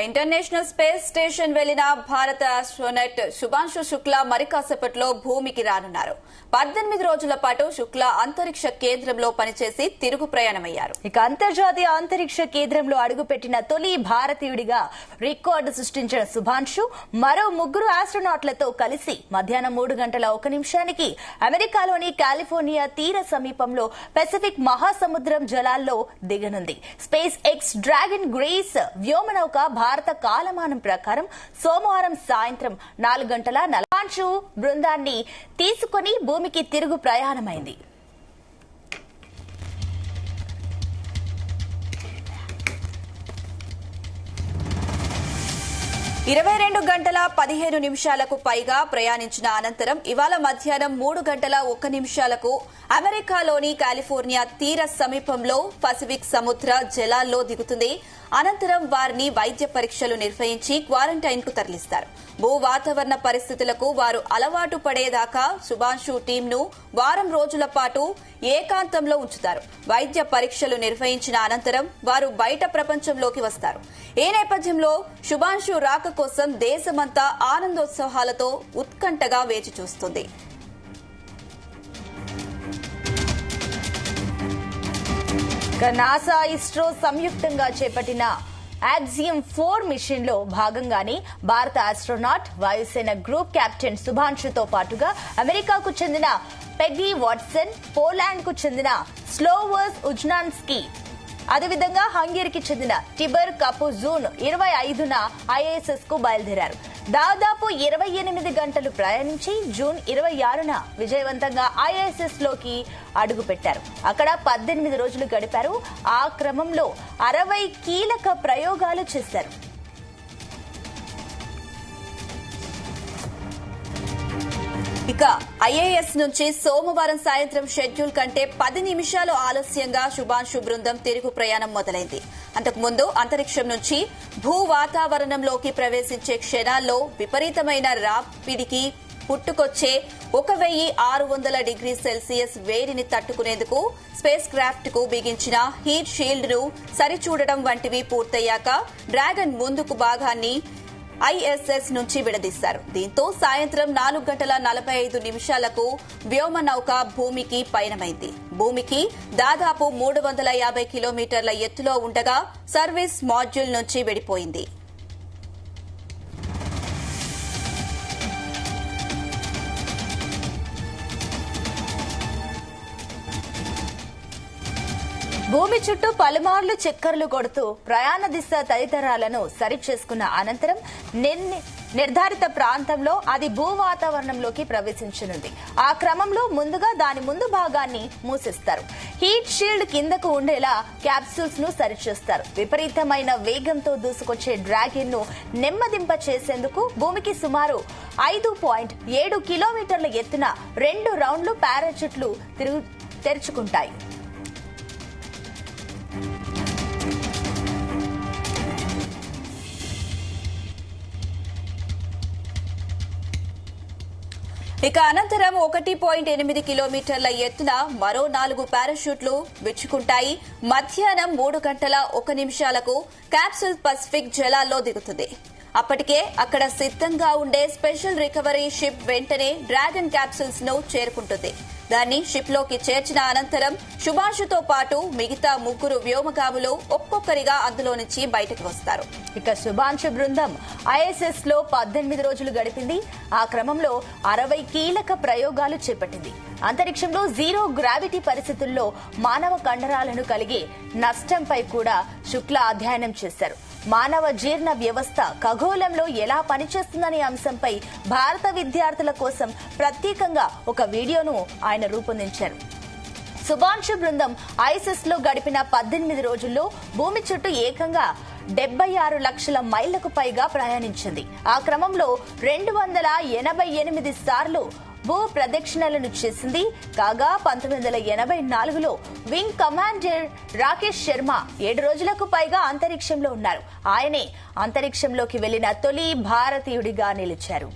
International space station వెళ్లిన భారత astronaut Shubhanshu Shukla మరి కాసేపట్లో భూమికి రానున్నారు. 18 రోజుల పాటు శుక్లా అంతరిక్ష కేంద్రంలో పనిచేసి తిరుగు ప్రయాణమయ్యారు. ఇక అంతర్జాతీయ అంతరిక్ష కేంద్రంలో అడుగుపెట్టిన తొలి భారతీయుడిగా రికార్డు సృష్టించిన శుభాంశు మరో 3 ఆస్ట్రోనాట్లతో కలిసి మధ్యాహ్నం 3 గంటల 1 నిమిషానికి అమెరికాలోని కాలిఫోర్నియా తీర సమీపంలో పెసిఫిక్ మహాసముద్రం జలాల్లో దిగనుంది. స్పేస్ ఎక్స్ డ్రాగన్ గ్రేస్ వ్యోమనౌక భారత కాలమానం ప్రకారం సోమవారం సాయంత్రం 4 గంటల శుభాంశు బృందాన్ని తీసుకుని భూమికి తిరుగు ప్రయాణమైంది. ఇరవై 22 గంటల 15 నిమిషాలకు పైగా ప్రయాణించిన అనంతరం ఇవాళ మధ్యాహ్నం 3 గంటల 1 నిమిషాలకు అమెరికాలోని కాలిఫోర్నియా తీర సమీపంలో పసిఫిక్ సముద్ర జలాల్లో దిగుతుంది. అనంతరం వారిని వైద్య పరీక్షలు నిర్వహించి క్వారంటైన్ కు తరలిస్తారు. భూ వాతావరణ పరిస్థితులకు వారు అలవాటు పడేదాకా శుభాంశు టీంను వారం రోజుల పాటు ఏకాంతంలో ఉంచుతారు. వైద్య పరీక్షలు నిర్వహించిన అనంతరం వారు బయట ప్రపంచంలోకి వస్తారు. ఈ నేపథ్యంలో శుభాంశు రాక కోసం దేశమంతా ఆనందోత్సవాలతో ఉత్కంఠగా వేచి చూస్తుంది. నాసా ఇస్రో సంయుక్తంగా చేపట్టిన యాక్సియం 4 మిషన్ లో భాగంగానే భారత ఆస్ట్రోనాట్ వాయుసేన గ్రూప్ కెప్టెన్ శుభాంశుతో పాటుగా అమెరికాకు చెందిన పెగ్గీ వాట్సన్, పోలాండ్ కు చెందిన స్లోవర్స్ ఉజ్నాన్స్కీ, అదేవిధంగా హంగేరీకి చెందిన టిబర్ కపుజూన్ 25న ఐఎస్ఎస్ కు బయలుదేరారు. దాదాపు 28 గంటలు ప్రయాణించి జూన్ 26న విజయవంతంగా ఐఎస్ఎస్ లోకి అడుగుపెట్టారు. అక్కడ 18 రోజులు గడిపారు. ఆ క్రమంలో 60 కీలక ప్రయోగాలు చేశారు. ఇక ఐఏఎస్ నుంచి సోమవారం సాయంత్రం షెడ్యూల్ కంటే 10 నిమిషాలు ఆలస్యంగా శుభాంశు బృందం తిరుగు ప్రయాణం మొదలైంది. అంతకుముందు అంతరిక్షం నుంచి భూ వాతావరణంలోకి ప్రవేశించే క్షణాల్లో విపరీతమైన రాపిడికి పుట్టుకొచ్చే 1600 డిగ్రీ సెల్సియస్ వేడిని తట్టుకునేందుకు స్పేస్ క్రాఫ్ట్ కు బిగించిన హీట్ షీల్డ్ ను సరిచూడడం వంటివి పూర్తయ్యాక డ్రాగన్ ముందుకు భాగాన్ని ఐఎస్ఎస్ నుంచి విడదీశారు. దీంతో సాయంత్రం 4 గంటల 45 నిమిషాలకు వ్యోమనౌక భూమికి పయనమైంది. భూమికి దాదాపు 350 కిలోమీటర్ల ఎత్తులో ఉండగా సర్వీస్ మాడ్యూల్ నుంచి విడిపోయింది. భూమి చుట్టూ పలుమార్లు చక్కర్లు కొడుతూ ప్రయాణ దిశ తదితరాలను సరిచేసుకున్న అనంతరం నిర్ధారిత ప్రాంతంలో అది భూ వాతావరణంలోకి ప్రవేశించనుంది. ఆ క్రమంలో ముందుగా దాని ముందు భాగాన్ని మూసిస్తారు. హీట్ షీల్డ్ కిందకు ఉండేలా క్యాప్సూల్స్ ను సరిచేస్తారు. విపరీతమైన వేగంతో దూసుకొచ్చే డ్రాగన్ ను నెమ్మదింప చేసేందుకు భూమికి సుమారు 5.7 కిలోమీటర్ల ఎత్తున 2 రౌండ్లు పారాచూట్లు తెరుచుకుంటాయి. ఇక అనంతరం 1.8 కిలోమీటర్ల ఎత్తున మరో 4 పారాషూట్లు విచ్చుకుంటాయి. మధ్యాహ్నం 3 గంటల 1 నిమిషాలకు క్యాప్సూల్ పసిఫిక్ జలాల్లో దిగుతుంది. అప్పటికే అక్కడ సిద్ధంగా ఉండే స్పెషల్ రికవరీ షిప్ వెంటనే డ్రాగన్ క్యాప్సూల్స్ ను చేరుకుంటుంది. దాన్ని షిప్ లోకి చేర్చిన అనంతరం శుభాంశుతో పాటు మిగతా 3 వ్యోమగాములు ఒక్కొక్కరిగా అందులో నుంచి బయటకు వస్తారు. ఇక శుభాంశు బృందం ఐఎస్ఎస్ లో 18 రోజులు గడిపింది. ఆ క్రమంలో 60 కీలక ప్రయోగాలు చేపట్టింది. అంతరిక్షంలో జీరో గ్రావిటీ పరిస్థితుల్లో మానవ కండరాలను కలిగే నష్టంపై కూడా శుక్లా అధ్యయనం చేశారు. మానవ జీర్ణ వ్యవస్థ ఖగోళంలో ఎలా పనిచేస్తుందనే అంశంపై భారత విద్యార్థుల కోసం ప్రత్యేకంగా ఒక వీడియోను ఆయన రూపొందించారు. శుభాంశు బృందం ఐఎస్ఎస్ లో గడిపిన 18 రోజుల్లో భూమి చుట్టూ ఏకంగా 76 లక్షల మైళ్లకు పైగా ప్రయాణించింది. ఆ క్రమంలో 288 సార్లు భూ ప్రదక్షిణలను చేసింది. కాగా 1984లో వింగ్ కమాండర్ రాకేష్ శర్మ 7 రోజులకు పైగా అంతరిక్షంలో ఉన్నారు. ఆయనే అంతరిక్షంలోకి వెళ్లిన తొలి భారతీయుడిగా నిలిచారు.